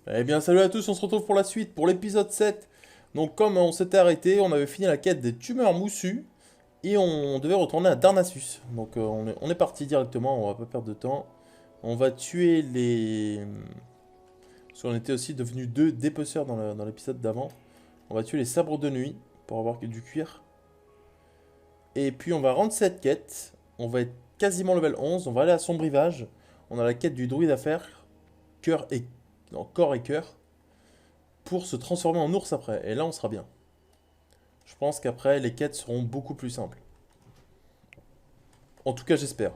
Eh bien, salut à tous, on se retrouve pour la suite, pour l'épisode 7. Donc, comme on s'était arrêté, on avait fini la quête des tumeurs moussues et on devait retourner à Darnassus. Donc, on est parti directement, on va pas perdre de temps. On va tuer les. Parce qu'on était aussi devenus deux dépeceurs dans l'épisode d'avant. On va tuer les sabres de nuit pour avoir que du cuir. Et puis, on va rendre cette quête. On va être quasiment level 11. On va aller à son rivage. On a la quête du druide à faire. Cœur et. Non, corps et cœur. Pour se transformer en ours après. Et là, on sera bien. Je pense qu'après, les quêtes seront beaucoup plus simples. En tout cas, j'espère.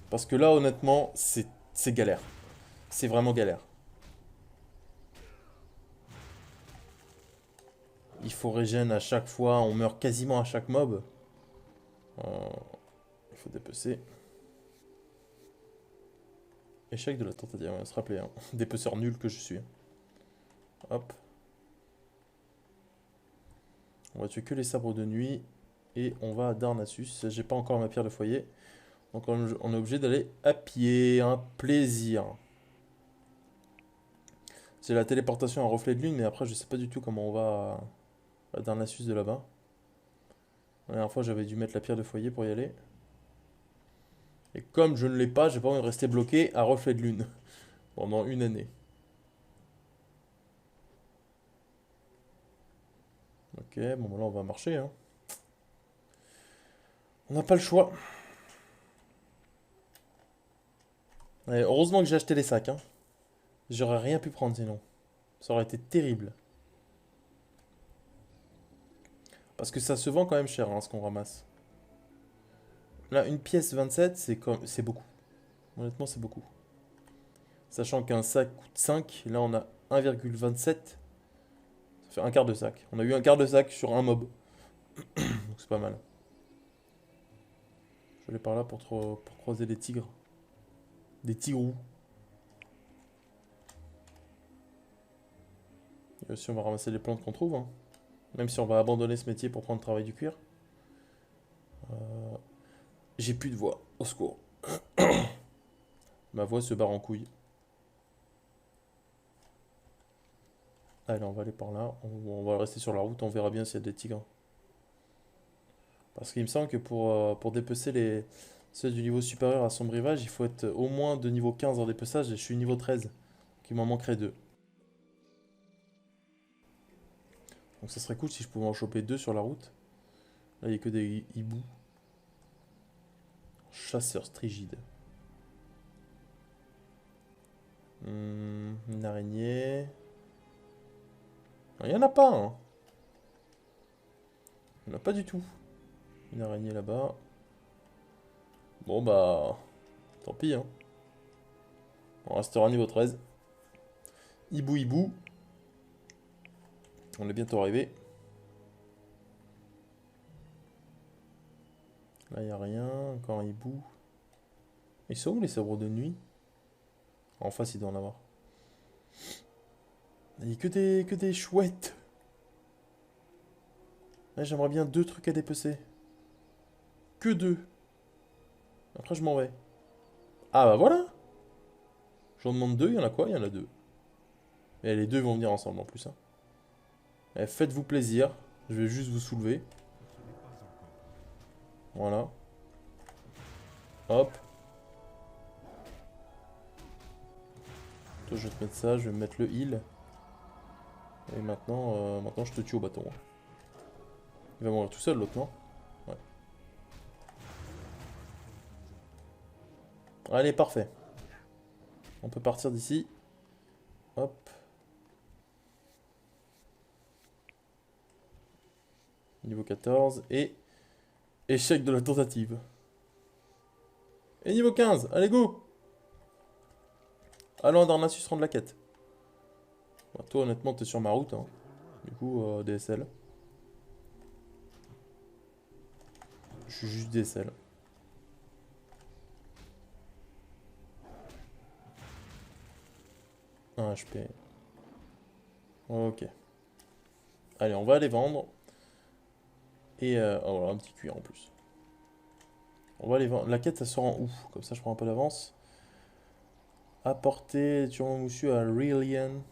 Parce que là, honnêtement, c'est galère. C'est vraiment galère. Il faut régène à chaque fois, on meurt quasiment à chaque mob. Euh, il faut dépecer. Échec de la tentative, on va se rappeler. Hein. Dépeceur nul que je suis. Hop. On va tuer que les sabres de nuit. Et on va à Darnassus. J'ai pas encore ma pierre de foyer. Donc on est obligé d'aller à pied. Un plaisir. C'est la téléportation à reflet de lune, mais après je sais pas du tout comment on va à Darnassus de là-bas. La dernière fois j'avais dû mettre la pierre de foyer pour y aller. Et comme je ne l'ai pas, j'ai pas envie de rester bloqué à reflet de lune pendant une année. Ok, bon bah là on va marcher. Hein. On n'a pas le choix. Ouais, heureusement que j'ai acheté les sacs. Hein. J'aurais rien pu prendre sinon. Ça aurait été terrible. Parce que ça se vend quand même cher hein, ce qu'on ramasse. Là, une pièce 27, c'est beaucoup. Honnêtement, c'est beaucoup. Sachant qu'un sac coûte 5, là on a 1,27. Ça fait un quart de sac. On a eu un quart de sac sur un mob. Donc c'est pas mal. Je vais aller par là pour croiser des tigres. Des tigrous. Et aussi on va ramasser les plantes qu'on trouve. Hein. Même si on va abandonner ce métier pour prendre le travail du cuir. Euh, J'ai plus de voix. Au secours. Ma voix se barre en couille. Allez, on va aller par là. On va rester sur la route. On verra bien s'il y a des tigres. Parce qu'il me semble que pour dépecer ceux du niveau supérieur à son rivage, il faut être au moins de niveau 15 en dépeçage. Et je suis niveau 13. Donc il m'en manquerait 2. Donc ça serait cool si je pouvais en choper 2 sur la route. Là, il n'y a que des hiboux. Chasseur strigide. Une araignée. Il n'y en a pas, hein. Il n'y en a pas du tout. Une araignée là-bas. Bon bah, tant pis, hein. On restera niveau 13. Hibou hibou. On est bientôt arrivé. Là, il n'y a rien. Encore un hibou. Ils sont où les sabres de nuit? En face, il doit en avoir. Il n'y a que des chouettes. Là, j'aimerais bien 2 trucs à dépecer. Que 2. Après, je m'en vais. Ah bah voilà. J'en demande 2, il y en a quoi? Il y en a 2. Et les deux vont venir ensemble en plus. Hein. Eh, faites-vous plaisir. Je vais juste vous soulever. Voilà. Hop. Toi, je vais te mettre ça. Je vais me mettre le heal. Et maintenant je te tue au bâton. Il va mourir tout seul, l'autre, non? Ouais. Allez, parfait. On peut partir d'ici. Hop. Niveau 14. Et échec de la tentative. Et niveau 15. Allez, go! Allons, Darnassus rendre la quête. Bah, toi, honnêtement, t'es sur ma route. Hein. Du coup, DSL. Je suis juste DSL. 1 HP. Ok. Allez, on va aller vendre. Et oh, voilà, un petit cuir en plus. On va aller vendre. La quête, ça sera en août. Comme ça, je prends un peu d'avance. Apporter Turbo Moussu à Reliant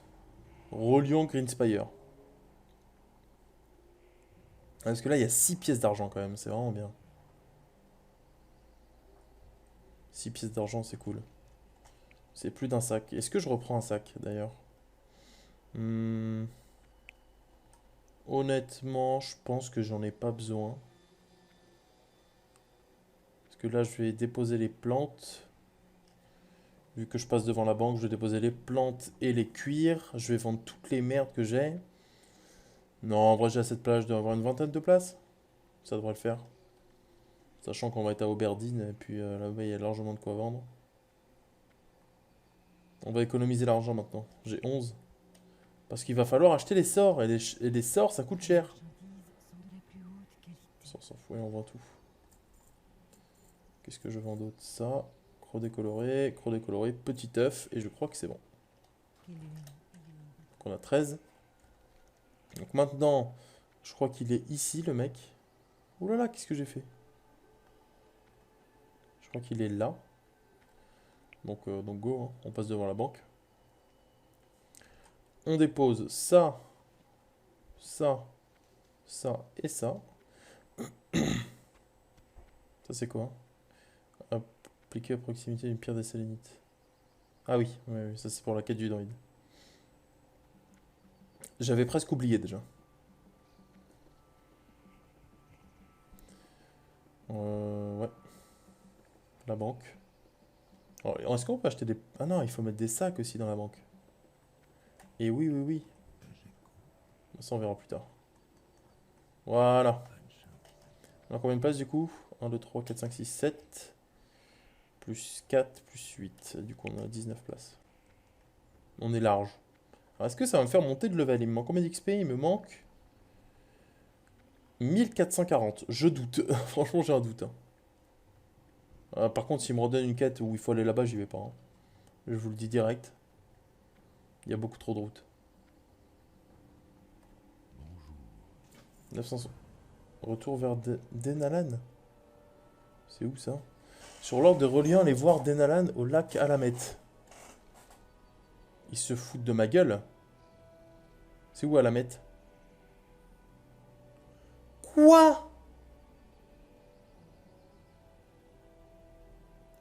Greenspire. Parce que là, il y a 6 pièces d'argent quand même, c'est vraiment bien. 6 pièces d'argent, c'est cool. C'est plus d'un sac. Est-ce que je reprends un sac d'ailleurs? Hmm, Honnêtement, je pense que j'en ai pas besoin. Parce que là, je vais déposer les plantes. Vu que je passe devant la banque, je vais déposer les plantes et les cuirs. Je vais vendre toutes les merdes que j'ai. Non, en vrai, j'ai assez de place. Je dois avoir une vingtaine de places. Ça devrait le faire. Sachant qu'on va être à Auberdine. Et puis là-bas, il y a largement de quoi vendre. On va économiser l'argent maintenant. J'ai 11. Parce qu'il va falloir acheter les sorts. Et les sorts, ça coûte cher. Ça, on s'en fout et on vend tout. Qu'est-ce que je vends d'autre? Ça. Croc décoloré, petit œuf. Et je crois que c'est bon. Donc on a 13. Donc maintenant, je crois qu'il est ici, le mec. Ouh là là, qu'est-ce que j'ai fait? Je crois qu'il est là. Donc go, hein. On passe devant la banque. On dépose ça, ça, ça et ça. Ça c'est quoi? Appliquer à proximité d'une pierre des sélénites. Ah oui, oui, oui, ça c'est pour la quête du druide. J'avais presque oublié déjà. Ouais, la banque. Alors, est-ce qu'on peut acheter des... Ah non, il faut mettre des sacs aussi dans la banque. Et oui, oui, oui. Ça on verra plus tard. Voilà. On a combien de places du coup? 1, 2, 3, 4, 5, 6, 7. Plus 4, plus 8. Du coup, on a 19 places. On est large. Alors, est-ce que ça va me faire monter de level? Il me manque combien d'XP? Il me manque 1440. Je doute. Franchement, j'ai un doute, hein. Par contre, s'il me redonne une quête où il faut aller là-bas, j'y vais pas, hein. Je vous le dis direct. Il y a beaucoup trop de routes. 900. Retour vers Denalan. C'est où ça? Sur l'ordre de reliant aller voir Denalan au lac Alamet. Ils se foutent de ma gueule. C'est où Alamet? Quoi?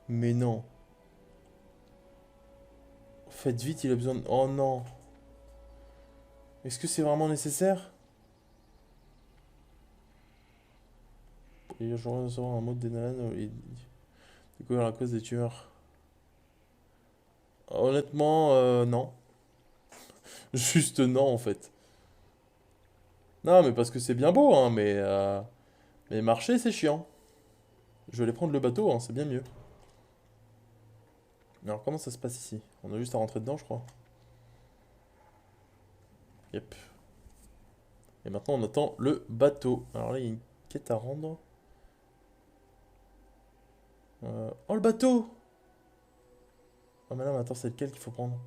Mais non. Faites vite, il a besoin de... Oh non. Est-ce que c'est vraiment nécessaire? Et je voudrais savoir un mot de Denalan et découvrir la cause des tueurs. Honnêtement, non. Juste non, en fait. Non, mais parce que c'est bien beau, hein, mais marcher, c'est chiant. Je vais aller prendre le bateau, hein, c'est bien mieux. Alors, comment ça se passe ici? On a juste à rentrer dedans, je crois. Yep. Et maintenant, on attend le bateau. Alors là, il y a une quête à rendre. Oh, le bateau! Oh, mais non, mais attends, c'est lequel qu'il faut prendre?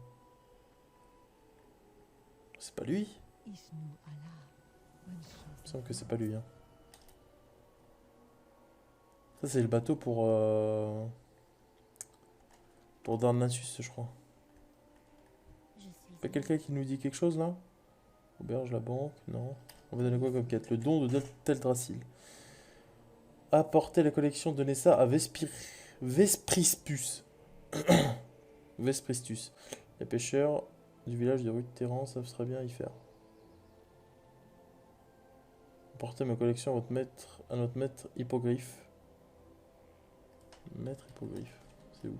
C'est pas lui? Il me semble que c'est pas lui, hein. Ça, c'est le bateau pour Darnassus, je crois. Pas quelqu'un qui nous dit quelque chose, là? Auberge, la banque, non. On va donner quoi comme quête? Le don de Teldrassil. Apporter la collection de Nessa à Vesprispus. Vespristus. Les pêcheurs du village de rue de Terran savent très bien y faire. Apportez ma collection à notre maître hippogriffe. Maître hippogriffe. C'est où?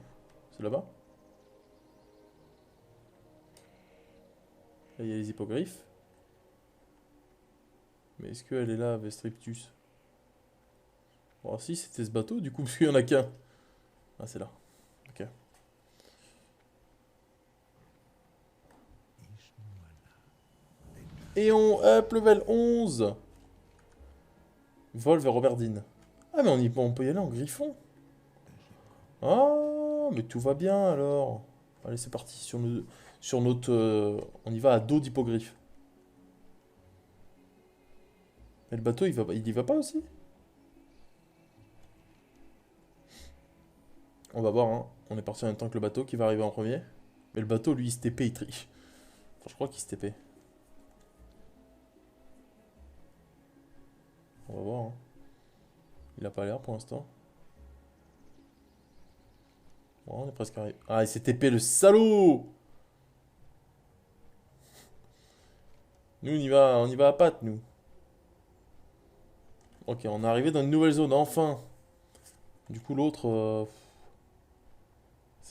C'est là-bas? Là, il y a les hippogriffes. Mais est-ce qu'elle est là, Vestriptus? Bon, si, c'était ce bateau, du coup, parce qu'il y en a qu'un. Ah, c'est là. Ok. Et on up level 11. Vol vers Auberdine. Ah, mais on peut y aller en griffon. Ah, mais tout va bien alors. Allez, c'est parti. Sur notre. On y va à dos d'hippogriffe. Mais le bateau, il y va pas aussi? On va voir, hein. On est parti en même temps que le bateau qui va arriver en premier. Mais le bateau, lui, il se TP, il triche. Enfin, je crois qu'il se TP. On va voir. Hein. Il a pas l'air pour l'instant. Bon, on est presque arrivé. Ah, il s'est TP, le salaud! Nous, on y va à pattes, nous. Ok, on est arrivé dans une nouvelle zone, enfin. Du coup, l'autre,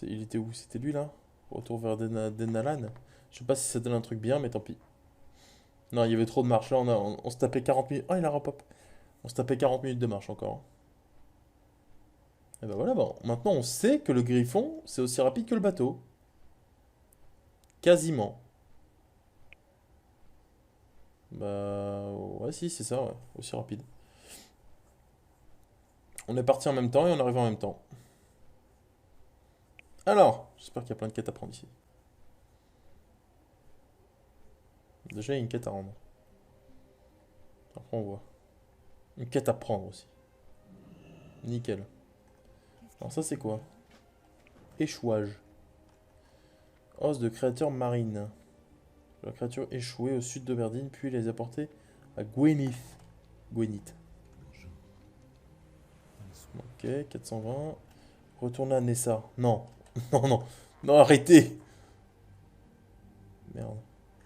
il était où? C'était lui, là? Retour vers Denalan. Je sais pas si ça donne un truc bien, mais tant pis. Non, il y avait trop de marche. Là, on se tapait 40 minutes. Oh, il a repop. On se tapait 40 minutes de marche encore. Et ben voilà, bon. Maintenant, on sait que le Griffon, c'est aussi rapide que le bateau. Quasiment. Bah, ouais, si, c'est ça, ouais. Aussi rapide. On est parti en même temps et on arrive en même temps. Alors, j'espère qu'il y a plein de quêtes à prendre ici. Déjà, il y a une quête à rendre. Après, on voit. Une quête à prendre aussi. Nickel. Alors ça, c'est quoi? Échouage. Os de créatures marines. La créature échouée au sud d'Oberdine, puis les apporter à Gwyneth. Gwyneth. Ok, 420. Retourner à Nessa. Non. Non, non. Non, arrêtez. Merde.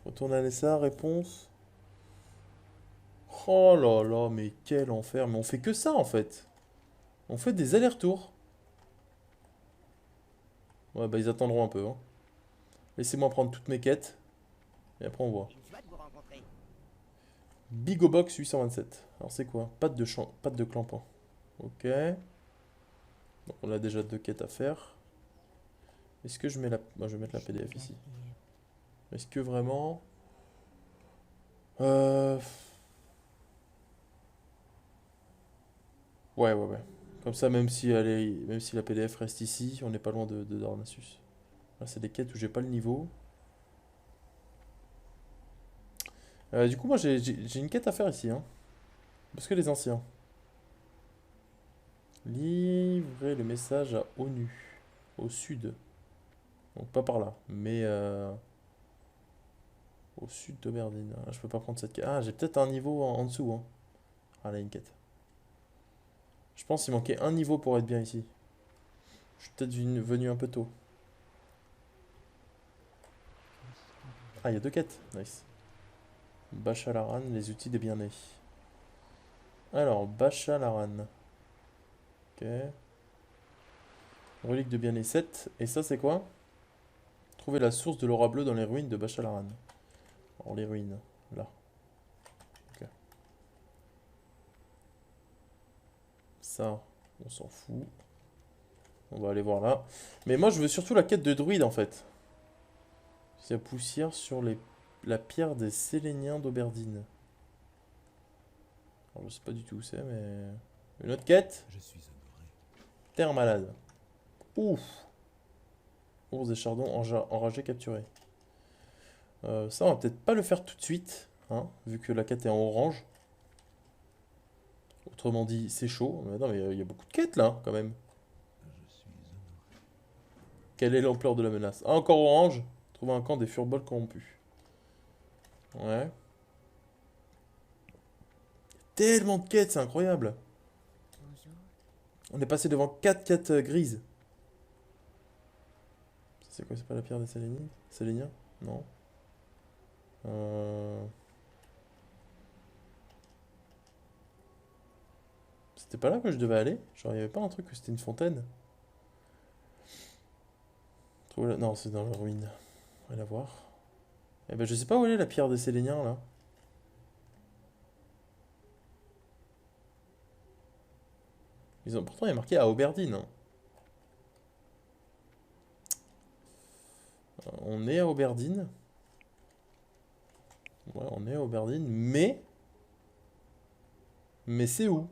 Retourner à Nessa, réponse. Oh là là, mais quel enfer. Mais on fait que ça, en fait. On fait des allers-retours. Ouais, bah ils attendront un peu. Hein. Laissez-moi prendre toutes mes quêtes. Et après, on voit. Bigobox 827. Alors, c'est quoi? Patte de clampin. Ok. Donc, on a déjà deux quêtes à faire. Est-ce que je mets la... Moi, je vais mettre la PDF ici. Est-ce que vraiment... Euh... Ouais, ouais, ouais. Comme ça, même si la PDF reste ici, on n'est pas loin de Darnassus. Là, c'est des quêtes où j'ai pas le niveau. Du coup, moi, j'ai une quête à faire ici. Hein. Parce que les anciens. Livrer le message à ONU. Au sud. Donc, pas par là. Mais au sud d'Oberdine. Ah, je peux pas prendre cette quête. Ah, j'ai peut-être un niveau en dessous. Hein. Ah, là, une quête. Je pense qu'il manquait un niveau pour être bien ici. Je suis peut-être venu un peu tôt. Ah, il y a deux quêtes. Nice. Bachalaran, les outils des bien-nés. Alors, Bachalaran. Ok. Relique de bien-nés 7. Et ça, c'est quoi? Trouver la source de l'aura bleue dans les ruines de Bachalaran. Alors, les ruines. Là. Ok. Ça, on s'en fout. On va aller voir là. Mais moi, je veux surtout la quête de druide, en fait. C'est la poussière sur la pierre des Séléniens d'Oberdine. Alors, je sais pas du tout où c'est, mais... Une autre quête? Terre malade. Ouf. Ours des chardons enragés capturés. Ça, on va peut-être pas le faire tout de suite, hein, vu que la quête est en orange. Autrement dit, c'est chaud. Mais non, mais il y a beaucoup de quêtes là, quand même. Quelle est l'ampleur de la menace? Ah, encore orange. Trouver un camp des furbolgs corrompus. Ouais. Tellement de quêtes, c'est incroyable. On est passé devant 4 quêtes grises. C'est quoi, c'est pas la pierre des Séléniens? Séléniens? Non. Euh... C'était pas là que je devais aller? Genre, il y avait pas un truc que c'était une fontaine? Non, c'est dans la ruine. On va la voir. Eh ben, je sais pas où elle est la pierre des Séléniens là. Pourtant, il y a marqué à Oberdine. Hein. On est à Oberdine. Ouais, on est à Oberdine, mais. Mais c'est où?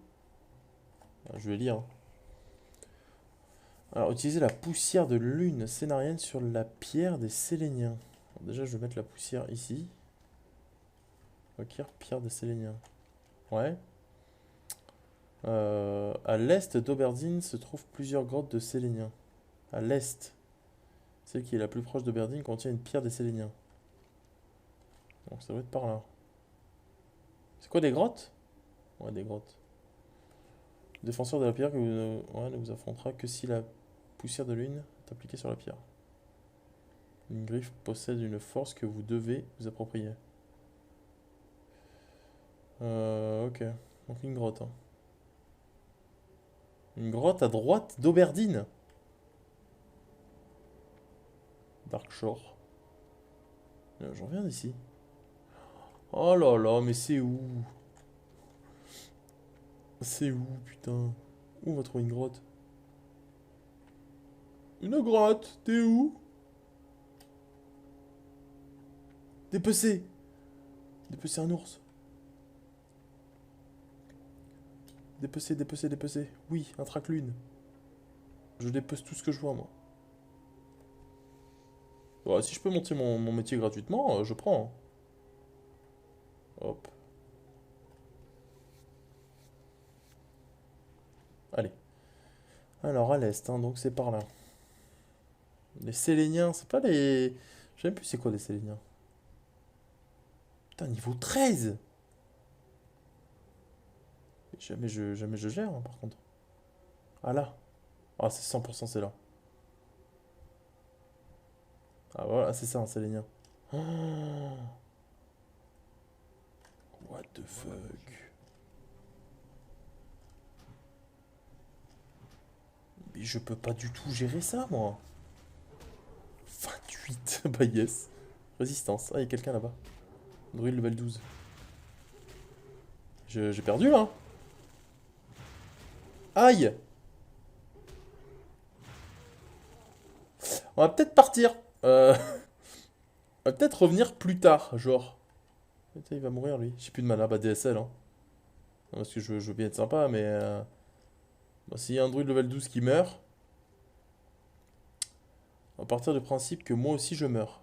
Ah, je vais lire. Alors, utiliser la poussière de lune scénarienne sur la pierre des Séléniens. Alors, déjà, je vais mettre la poussière ici. Requiert pierre des Séléniens. Ouais. À l'est d'Oberdine se trouvent plusieurs grottes de Séléniens. À l'est. Celle qui est la plus proche de Berdine contient une pierre des Séléniens. Donc ça doit être par là. C'est quoi des grottes? Ouais, des grottes. Le défenseur de la pierre que ouais, ne vous affrontera que si la poussière de lune est appliquée sur la pierre. Une griffe possède une force que vous devez vous approprier. Ok. Donc une grotte. Hein. Une grotte à droite d'Auberdine. Darkshore. J'en reviens d'ici. Oh là là, mais c'est où? C'est où, putain? Où on va trouver une grotte? Une grotte? T'es où? Dépecé! Dépecé un ours. Dépecé, dépecé, dépecé. Oui, un traque-lune. Je dépece tout ce que je vois, moi. Bon, si je peux monter mon métier gratuitement, je prends. Hein. Hop. Allez. Alors, à l'est, hein, donc c'est par là. Les Séléniens, c'est pas les... Je sais même plus c'est quoi les Séléniens. Putain, niveau 13. Jamais je gère, hein, par contre. Ah là. Ah, c'est 100% c'est là. Ah voilà, c'est ça, un Sélénien. Oh, what the fuck. Mais je peux pas du tout gérer ça, moi. 28. Bah yes. Résistance. Ah, il y a quelqu'un là-bas. Druide level 12. J'ai perdu, là. Aïe. On va peut-être partir. On va peut-être revenir plus tard, genre. Putain, il va mourir, lui. J'ai plus de mana. Bah, DSL, hein. Non, parce que je veux bien être sympa, mais... Bon, s'il y a un druide level 12 qui meurt, on va partir du principe que moi aussi je meurs.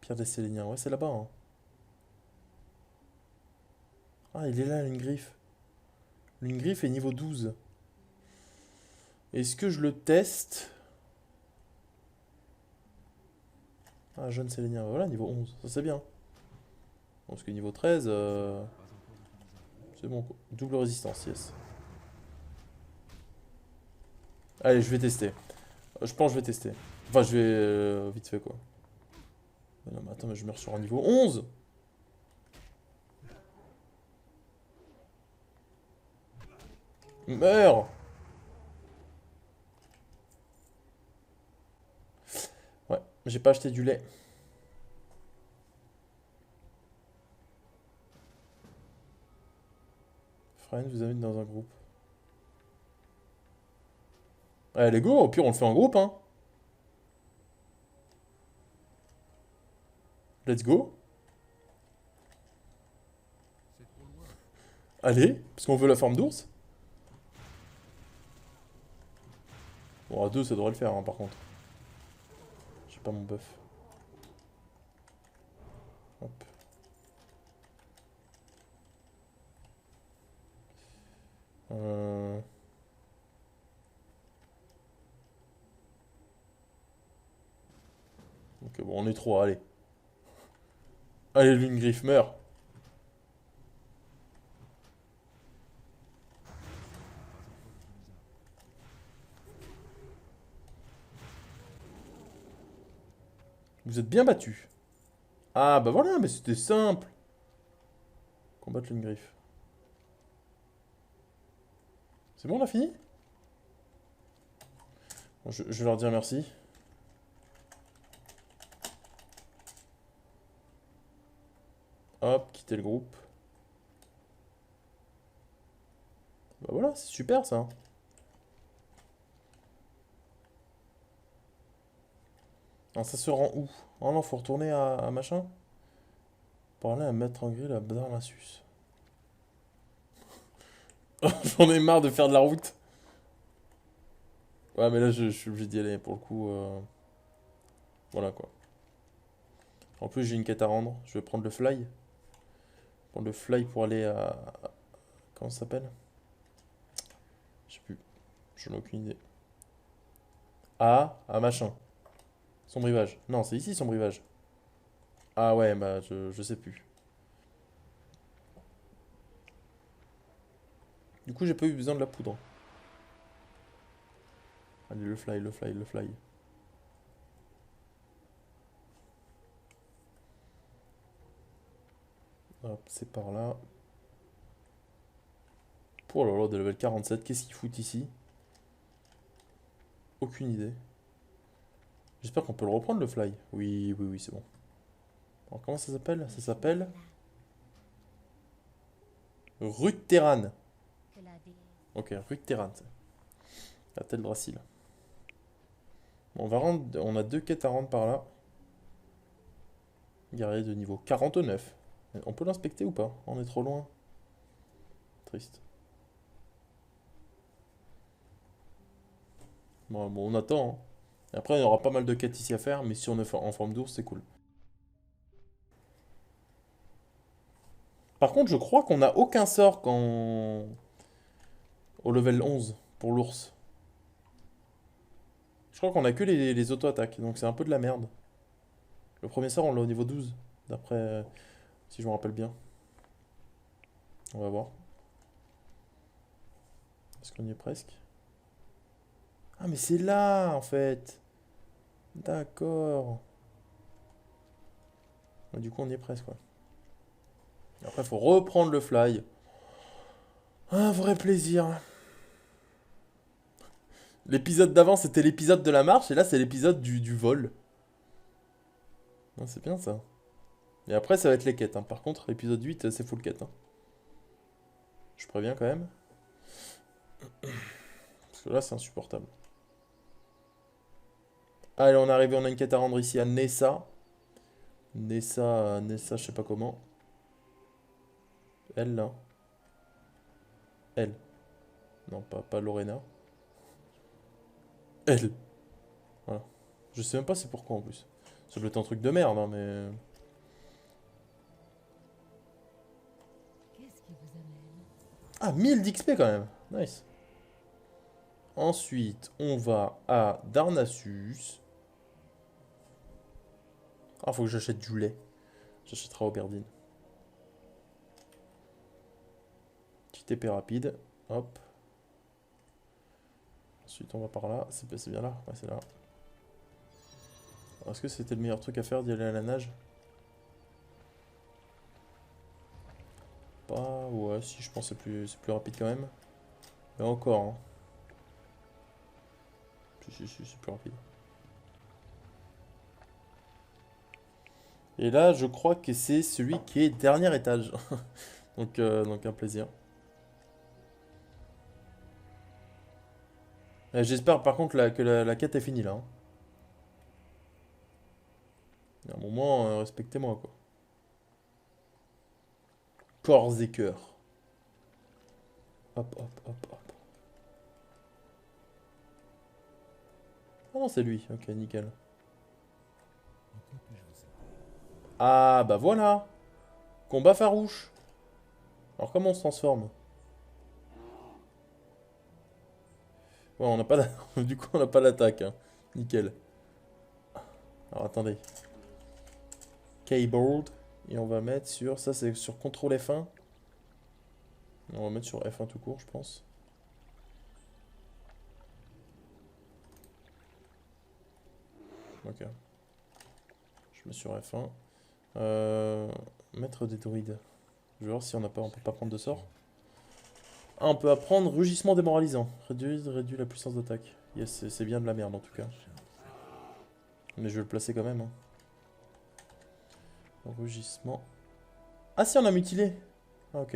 Pierre des Séléniens. Ouais, c'est là-bas, hein. Ah, il est là, une griffe. Une griffe est niveau 12. Est-ce que je le teste? Ah, jeune Sélénien. Voilà, niveau 11. Ça, c'est bien. Parce que niveau 13, c'est bon, quoi. Double résistance, yes. Allez, je vais tester. Je pense que je vais tester. Enfin, je vais vite fait, quoi. Mais non, mais attends, mais je meurs sur un niveau 11. Meurs. Ouais, j'ai pas acheté du lait. Friend, vous invite dans un groupe. Allez, go, au pire, on le fait en groupe, hein. Let's go. Allez, parce qu'on veut la forme d'ours. Bon, à deux, ça devrait le faire, hein, par contre. J'ai pas mon buff. Hop. Euh... Ok, bon, on est trois, allez. Allez, Lune Griffe, meurs. Vous êtes bien battus. Ah, bah voilà, mais c'était simple. Combattre Lune Griffe. C'est bon, on a fini? Bon, je vais leur dire merci. Hop, quitter le groupe. Bah voilà, c'est super ça. Alors ça se rend où? Oh non, faut retourner à machin. Parler à Maître en grille à Darnassus. J'en ai marre de faire de la route. Ouais, mais là, je suis obligé d'y aller pour le coup. Voilà quoi. En plus, j'ai une quête à rendre. Je vais prendre le fly. Prendre le fly pour aller à. Comment ça s'appelle? Je sais plus. J'en ai aucune idée. à machin. Son rivage. Non, c'est ici son rivage. Ah ouais, bah je sais plus. Du coup, j'ai pas eu besoin de la poudre. Allez, le fly, le fly, le fly. Hop, c'est par là. Oh là là, de level 47, qu'est-ce qu'ils foutent ici? Aucune idée. J'espère qu'on peut le reprendre le fly. Oui, oui, oui, c'est bon. Alors, comment ça s'appelle? Ça s'appelle Rutteran. Ok, Rutteran. La tête Dracil. Bon, on va rendre, on a deux quêtes à rendre par là. Guerrier de niveau 49. On peut l'inspecter ou pas? On est trop loin. Triste. Bon, bon, on attend, hein. Et après, il y aura pas mal de quêtes ici à faire, mais si on est en forme d'ours, c'est cool. Par contre, je crois qu'on n'a aucun sort quand... au level 11 pour l'ours. Je crois qu'on a que les auto-attaques, donc c'est un peu de la merde. Le premier sort, on l'a au niveau 12, d'après... si je me rappelle bien. On va voir. Est-ce qu'on y est presque? Ah, mais c'est là, en fait. D'accord. Du coup, on y est presque, ouais. Après, il faut reprendre le fly. Un vrai plaisir. L'épisode d'avant, c'était l'épisode de la marche, et là, c'est l'épisode du vol. Ah, c'est bien, ça. Et après, ça va être les quêtes, hein. Par contre, épisode 8, c'est full quête, hein. Je préviens quand même. Parce que là, c'est insupportable. Allez, on est arrivé, on a une quête à rendre ici à Nessa. Nessa, je sais pas comment. Elle, là. Elle. Non, pas Lorena. Elle. Voilà. Je sais même pas c'est pourquoi en plus. Ça doit être un truc de merde, hein, mais... Ah, 1000 d'XP quand même. Nice. Ensuite, on va à Darnassus. Ah, faut que j'achète du lait. J'achèterai à Aubergine. Petite épée rapide. Hop. Ensuite, on va par là. C'est bien là? Ouais, c'est là. Est-ce que c'était le meilleur truc à faire d'y aller à la nage? Pas... Ouais, si, je pense que c'est plus rapide quand même. Mais encore, hein. Si, c'est plus rapide. Et là, je crois que c'est celui qui est dernier étage. Donc un plaisir. J'espère par contre que la quête est finie là, hein. Il y a un moment, respectez-moi quoi. Corps et cœur. Hop, hop, hop, hop. Ah non, c'est lui. Ok, nickel. Ah, bah voilà. Combat farouche. Alors comment on se transforme? Ouais, on n'a pas du coup, on n'a pas l'attaque, hein. Nickel. Alors attendez. Keyboard. Et on va mettre sur... Ça, c'est sur CTRL F1. On va mettre sur F1 tout court, je pense. Ok. Je mets sur F1. Mettre des druides. Je vais voir si on peut pas prendre de sort. Ah, on peut apprendre rugissement démoralisant. Réduit la puissance d'attaque. Yes, c'est bien de la merde en tout cas. Mais je vais le placer quand même, hein. Rugissement. Ah si, on a mutilé. Ah ok.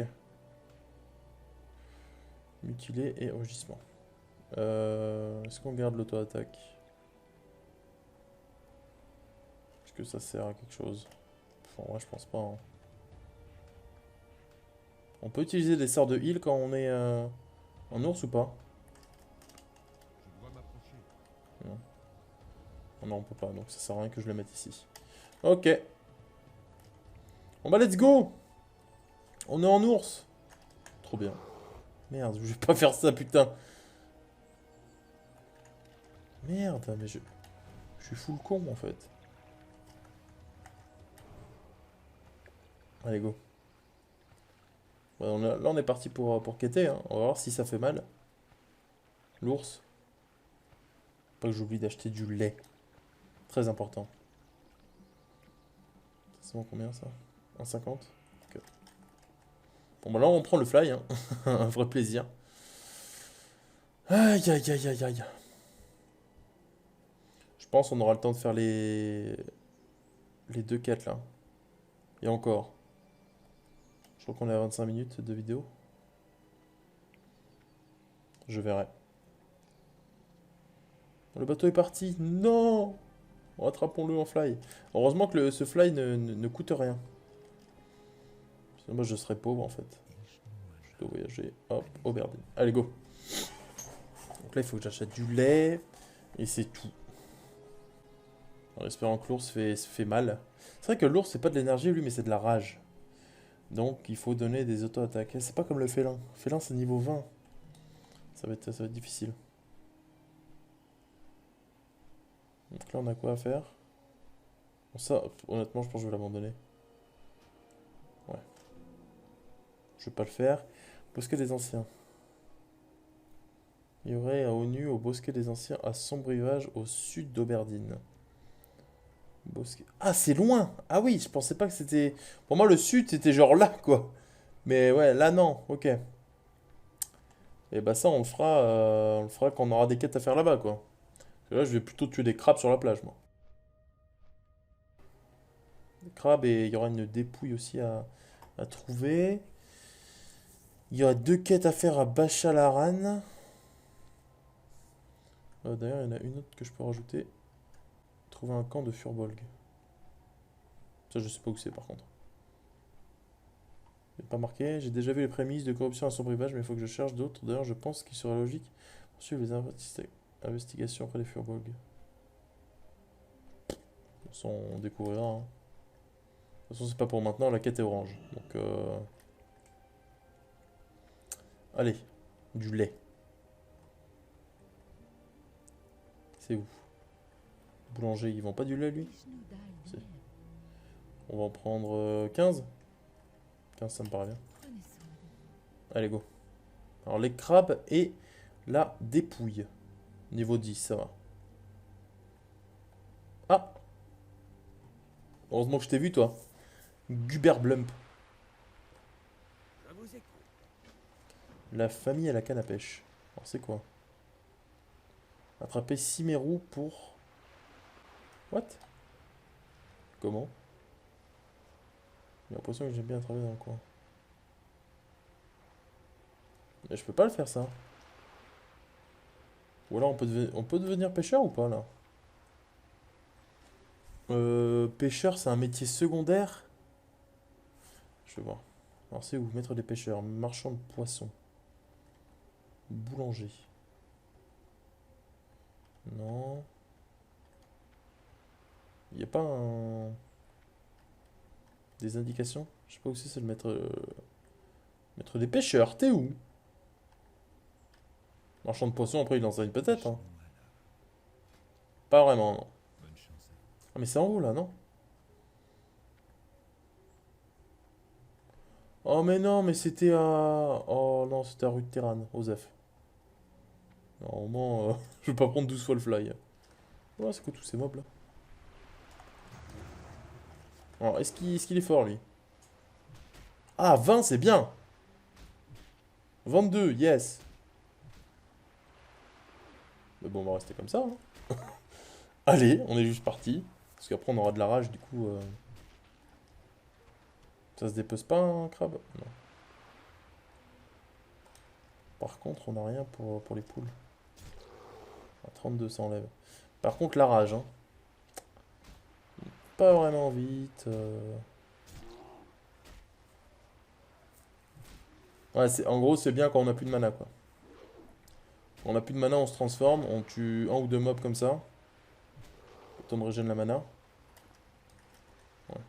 Mutilé et rugissement. Est-ce qu'on garde l'auto-attaque? Est-ce que ça sert à quelque chose? Enfin, moi je pense pas, hein. On peut utiliser des sorts de heal quand on est en ours ou pas? Non. Oh non, on peut pas, donc ça sert à rien que je le mette ici. Ok. Bon bah let's go. On est en ours. Trop bien. Merde, je vais pas faire ça, putain. Merde, mais je suis full con en fait. Allez, go. Ouais, là, on est parti pour quêter, hein. On va voir si ça fait mal. L'ours. Pas que j'oublie d'acheter du lait. Très important. C'est bon, combien ça? 1,50. Ok. Bon, bah là, on prend le fly, hein. Un vrai plaisir. Aïe, aïe, aïe, aïe, aïe. Je pense qu'on aura le temps de faire les deux quêtes là. Et encore. Je crois qu'on est à 25 minutes de vidéo. Je verrai. Le bateau est parti. Non! Rattrapons-le en fly. Heureusement que ce fly ne coûte rien. Sinon, moi, je serais pauvre en fait. Je dois voyager. Hop, Aubervilliers. Allez, go. Donc là, il faut que j'achète du lait. Et c'est tout. En espérant que l'ours se fait mal. C'est vrai que l'ours, c'est pas de l'énergie, lui, mais c'est de la rage. Donc, il faut donner des auto-attaques. C'est pas comme le félin. Le félin, c'est niveau 20. Ça va être difficile. Donc là, on a quoi à faire? Bon, ça, honnêtement, je pense que je vais l'abandonner. Ouais. Je vais pas le faire. Bosquet des anciens. Il y aurait un ONU au bosquet des anciens à Sombre Rivage au sud d'Auberdine. Bosquet... Ah, c'est loin! Ah oui, je pensais pas que c'était... Pour moi, le sud, c'était genre là, quoi. Mais ouais, là, non. Ok. Et bah ça, on le fera quand on aura des quêtes à faire là-bas, quoi. Parce que là, je vais plutôt tuer des crabes sur la plage, moi. Des crabes et il y aura une dépouille aussi à trouver. Il y aura deux quêtes à faire à Bachalaran. D'ailleurs, il y en a une autre que je peux rajouter. Trouver un camp de Furbolg. Ça, je sais pas où c'est par contre. C'est pas marqué. J'ai déjà vu les prémices de corruption à son rivage, mais il faut que je cherche d'autres. D'ailleurs, je pense qu'il serait logique de suivre les investigations après les Furbolg. De toute façon, on découvrira, hein. De toute façon, c'est pas pour maintenant, la quête est orange. Donc, allez, du lait. C'est où? Boulanger, ils vendent pas du lait, lui? Si. On va en prendre 15. 15, ça me paraît bien. Allez, go. Alors, les crabes et la dépouille. Niveau 10, ça va. Ah! Heureusement que je t'ai vu, toi. Guberblump. La famille à la canne à pêche. Alors, c'est quoi? Attraper 6 mérous pour... What? Comment? J'ai l'impression que j'aime bien travailler dans le coin. Mais je peux pas le faire, ça. Ou alors, on peut devenir pêcheur ou pas, là? Pêcheur, c'est un métier secondaire? Je vais voir. Alors, c'est où? Maître des pêcheurs. Marchand de poissons. Boulanger. Non. Il n'y a pas des indications? Je sais pas où c'est le maître... Maître des pêcheurs, t'es où? Marchand de poissons, après il enseigne peut-être, hein. Pas vraiment, non. Ah mais c'est en haut là, non? Oh mais non, mais c'était à... Oh non, c'était à rue de Terran, Osef. Normalement, je vais pas prendre 12 fois le fly. Ouais, c'est quoi tous ces mobs là? Alors, est-ce qu'il est fort lui? Ah, 20, c'est bien! 22, yes! Mais bon, on va rester comme ça, hein. Allez, on est juste parti. Parce qu'après, on aura de la rage, du coup. Ça se dépece pas, un crabe? Non. Par contre, on n'a rien pour les poules. À 32, ça enlève. Par contre, la rage, hein. Pas vraiment vite. Ouais, en gros, c'est bien quand on a plus de mana, quoi. Quand on a plus de mana, on se transforme, on tue un ou deux mobs comme ça. Autant de régène la mana. Ouais.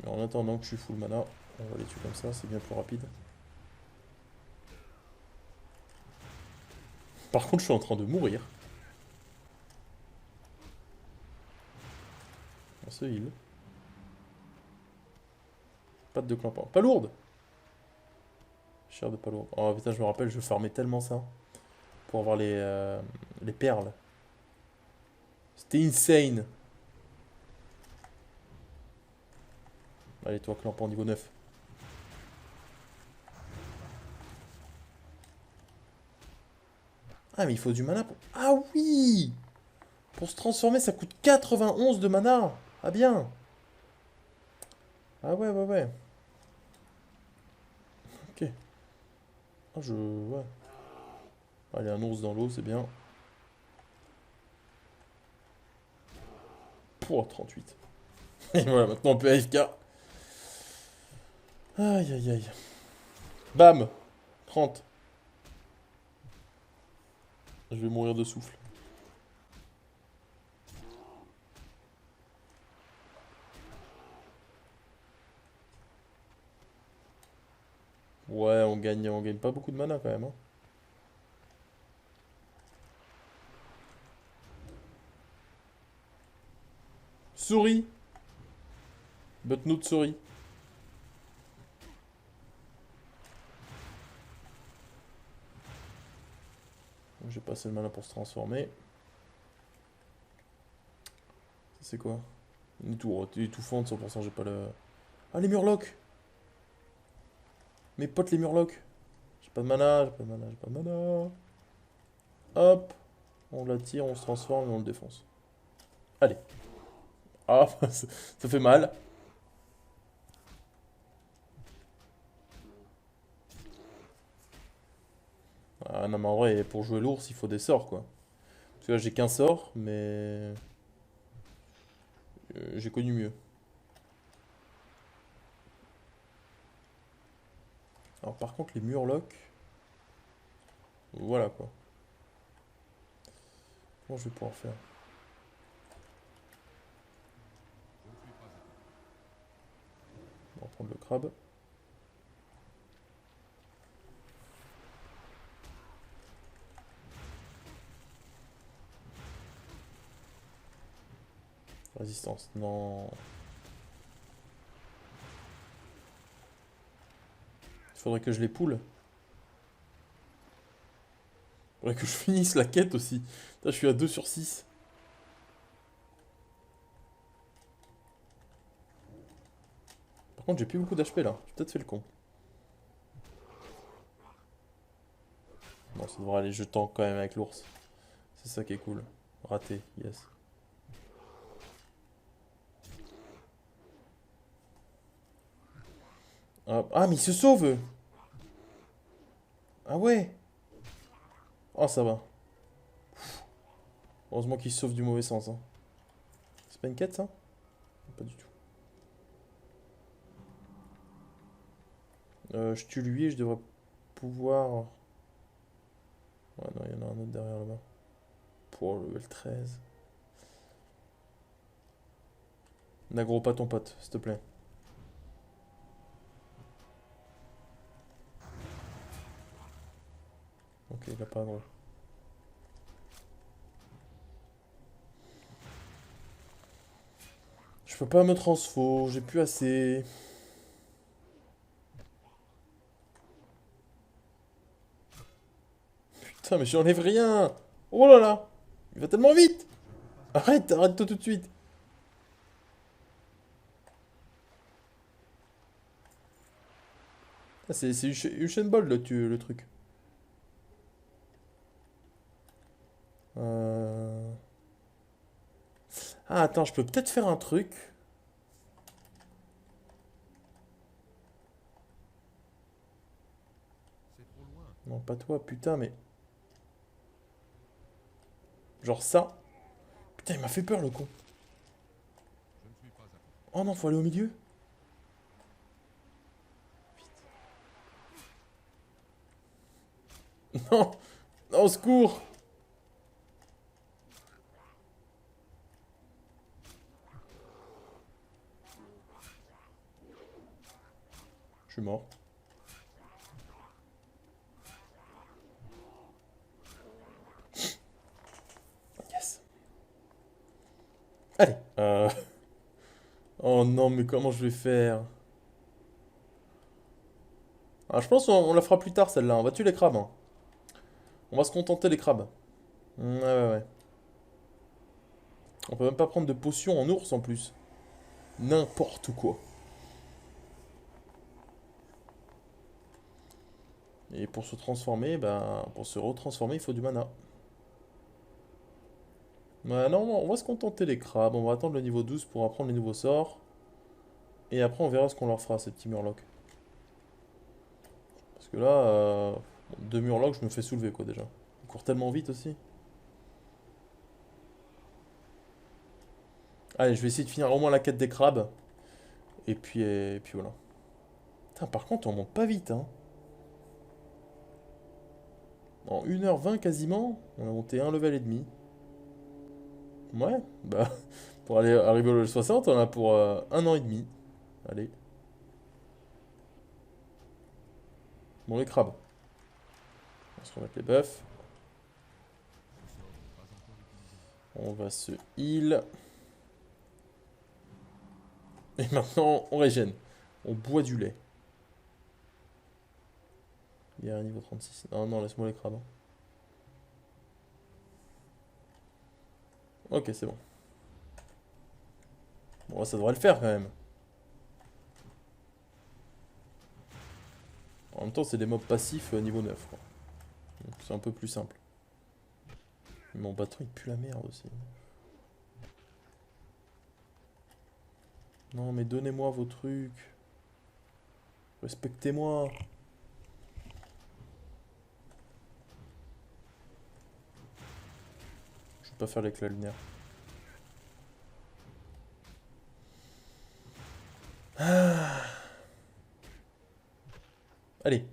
Mais en attendant que je suis full mana, on va les tuer comme ça, c'est bien plus rapide. Par contre, je suis en train de mourir. On se heal. Patte de clampin. Pas lourde. Chair de pas lourde. Oh putain, je me rappelle, je farmais tellement ça. Pour avoir les perles. C'était insane. Allez, toi, clampin niveau 9. Ah, mais il faut du mana pour... Ah oui! Pour se transformer, ça coûte 91 de mana. Ah bien. Ah ouais, ouais, ouais. Ok. Ah, Ouais. Allez, un ours dans l'eau, c'est bien. Pour 38. Et voilà, maintenant on peut AFK. Aïe, aïe, aïe. Bam! 30. Je vais mourir de souffle. Ouais, on gagne pas beaucoup de mana quand même, hein. Souris! But not souris. J'ai pas assez de mana pour se transformer. Ça c'est quoi? Une tour étouffante, 100%, j'ai pas le... Ah, les murlocs! Mes potes les murlocs! J'ai pas de mana, j'ai pas de mana, j'ai pas de mana. Hop! On l'attire, on se transforme et on le défonce. Allez. Ah, ça fait mal. Ah non mais en vrai, pour jouer l'ours, il faut des sorts quoi. Parce que là j'ai qu'un sort, mais j'ai connu mieux. Alors par contre les murlocs, voilà quoi. Comment je vais pouvoir faire? On va prendre le crabe. Résistance, non. Il faudrait que je les poule. Il faudrait que je finisse la quête aussi. Là je suis à 2 sur 6. Par contre j'ai plus beaucoup d'HP là. J'ai peut-être fait le con. Non, ça devrait aller, je tank quand même avec l'ours. C'est ça qui est cool. Raté, yes. Hop. Ah mais il se sauve! Ah ouais! Oh ça va. Heureusement qu'il se sauve du mauvais sens, hein. C'est pas une quête ça? Pas du tout. Je tue lui et je devrais pouvoir... Ouais, non, il y en a un autre derrière là-bas. Pour le level 13. N'aggro pas ton pote, s'il te plaît. Ok, il a pas aggro. Je peux pas me transfo, j'ai plus assez. Putain, mais j'enlève rien! Oh là là! Il va tellement vite! Arrête, arrête-toi tout de suite! Ah, c'est Usain Bolt le truc. Euh... Ah, attends, je peux peut-être faire un truc. Non, pas toi, putain, mais. Genre ça. Putain, il m'a fait peur le con. Oh non, faut aller au milieu. Non! Non, au secours! Je suis mort. Oh non, mais comment je vais faire? Ah, je pense qu'on la fera plus tard celle-là. On va tuer les crabes, hein. On va se contenter des crabes. Ouais, ouais, ouais. On peut même pas prendre de potion en ours en plus. N'importe quoi. Et pour se transformer, ben, pour se retransformer, il faut du mana. Ouais, non, on va se contenter des crabes. On va attendre le niveau 12 pour apprendre les nouveaux sorts. Et après, on verra ce qu'on leur fera, ces petits murlocs. Parce que là, deux murlocs, je me fais soulever, quoi, déjà. Ils courent tellement vite aussi. Allez, je vais essayer de finir au moins la quête des crabes. Et puis voilà. Putain, par contre, on monte pas vite, hein. En 1h20 quasiment, on a monté un level et demi. Ouais, bah, pour aller arriver au level 60, on a pour un an et demi. Allez. Bon, les crabes. On va se remettre les buffs. On va se heal. Et maintenant, on régène. On boit du lait. Il y a un niveau 36. Non, non, laisse-moi les crabes, hein. Ok, c'est bon. Bon, ça devrait le faire quand même. En même temps, c'est des mobs passifs niveau 9, quoi. Donc c'est un peu plus simple. Mais mon bâton, il pue la merde aussi. Non, mais donnez-moi vos trucs. Respectez-moi. Je vais pas faire l'éclat lunaire. Allez.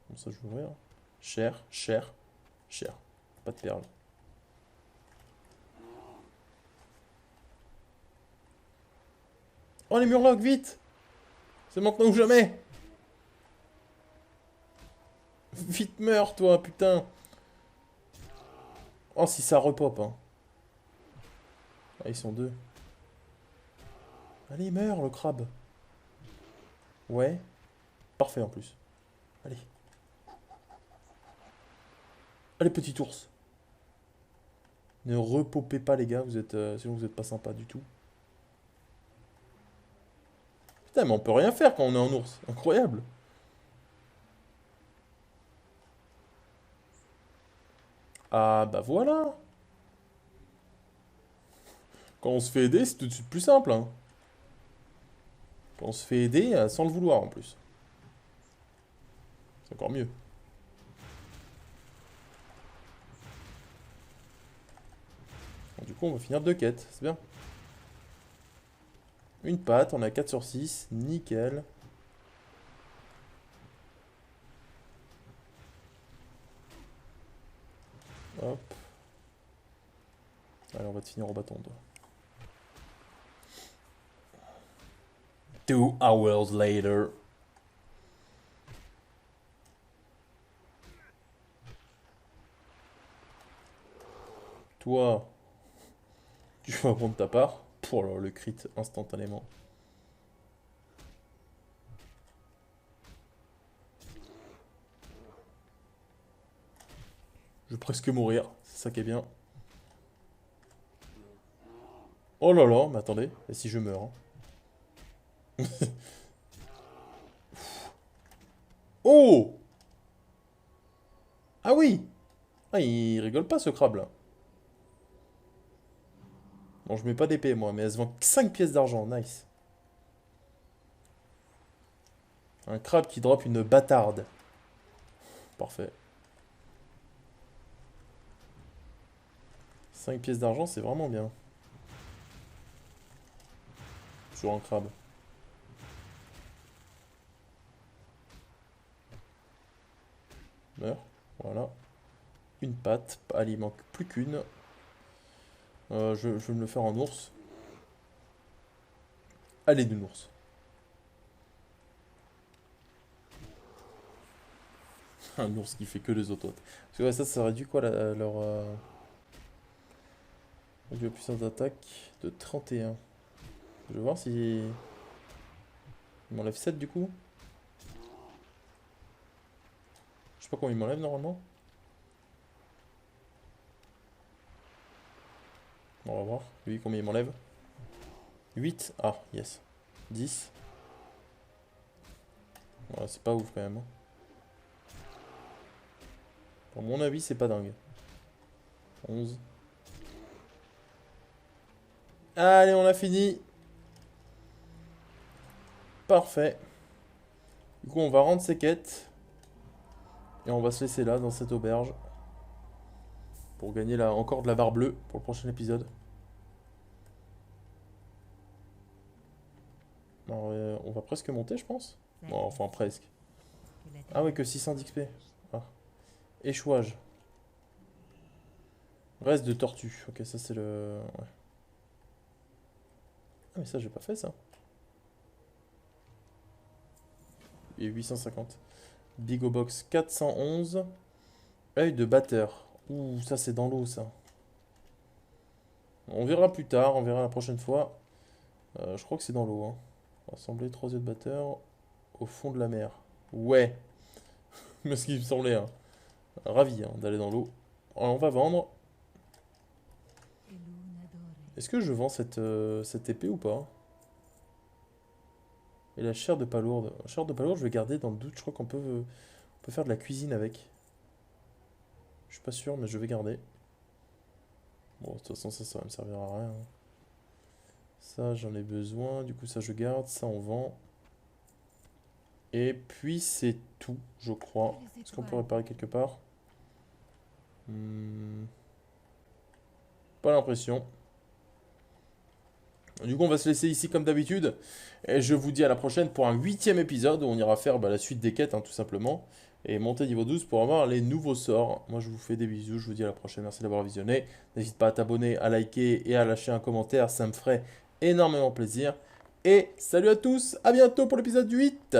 Comme ça, je vais ouvrir. Cher, cher, cher. Pas de perles. Oh, les murlocs, vite! C'est maintenant ou jamais! Vite, meurs, toi, putain! Oh, si ça repop, hein. Ah, ils sont deux. Allez, meurs, le crabe. Ouais. Parfait, en plus. Allez. Allez, petit ours. Ne repopez pas, les gars, vous êtes, sinon vous êtes pas sympa du tout. Putain, mais on peut rien faire quand on est en ours. Incroyable. Ah, bah voilà. Quand on se fait aider, c'est tout de suite plus simple, hein. Quand on se fait aider sans le vouloir, en plus. C'est encore mieux. Bon, du coup, on va finir deux quêtes. C'est bien. Une patte, on a 4 sur 6. Nickel. Hop. Allez, on va te finir au bâton, toi. 2 hours later. Toi, tu vas prendre ta part. Pour alors, le crit instantanément. Je vais presque mourir. C'est ça qui est bien. Oh là là, mais attendez. Et si je meurs, hein. Oh! Ah oui! Ah, il rigole pas ce crabe là. Bon, je mets pas d'épée moi, mais elle se vend 5 pièces d'argent. Nice. Un crabe qui drop une bâtarde. Parfait. 5 pièces d'argent, c'est vraiment bien. Sur un crabe. Meurs. Voilà. Une patte. Allez, il manque plus qu'une. Je vais me le faire en ours. Allez, d'une ours. Un ours qui fait que les autos. Parce que ouais, ça réduit quoi leur. Réduit la puissance d'attaque de 31. Je vais voir si... Il m'enlève 7 du coup. Je sais pas combien il m'enlève normalement. On va voir. Lui, combien il m'enlève. 8. Ah, yes. 10. Ouais, c'est pas ouf quand même. Hein. Pour mon avis, c'est pas dingue. 11. Allez, on a fini. Parfait. Du coup, on va rendre ces quêtes. Et on va se laisser là, dans cette auberge. Pour gagner là, encore de la barre bleue pour le prochain épisode. Alors, on va presque monter, je pense. Bon, enfin, presque. Ah ouais, que 600 d'XP. Ah. Échouage. Reste de tortue. Ok, ça c'est le... Ouais. Ah mais ça j'ai pas fait ça. Et 850. Bigo Box 411. Œil de batteur. Ouh, ça c'est dans l'eau ça. On verra plus tard, on verra la prochaine fois. Je crois que c'est dans l'eau. Hein. Rassembler 3 œufs de batteur au fond de la mer. Ouais. Mais ce qui me semblait. Hein. Ravi hein, d'aller dans l'eau. Alors, on va vendre. Est-ce que je vends cette épée ou pas? Et la chair de palourde. La chair de palourde, je vais garder dans le doute. Je crois qu'on peut faire de la cuisine avec. Je suis pas sûr, mais je vais garder. Bon, de toute façon, ça va me servir à rien. Hein. Ça, j'en ai besoin. Du coup, ça, je garde. Ça, on vend. Et puis, c'est tout, je crois. Est-ce qu'on peut réparer quelque part? Pas l'impression. Du coup, on va se laisser ici comme d'habitude. Et je vous dis à la prochaine pour un 8e épisode où on ira faire la suite des quêtes, hein, tout simplement. Et monter niveau 12 pour avoir les nouveaux sorts. Moi, je vous fais des bisous. Je vous dis à la prochaine. Merci d'avoir visionné. N'hésite pas à t'abonner, à liker et à lâcher un commentaire. Ça me ferait énormément plaisir. Et salut à tous. À bientôt pour l'épisode 8.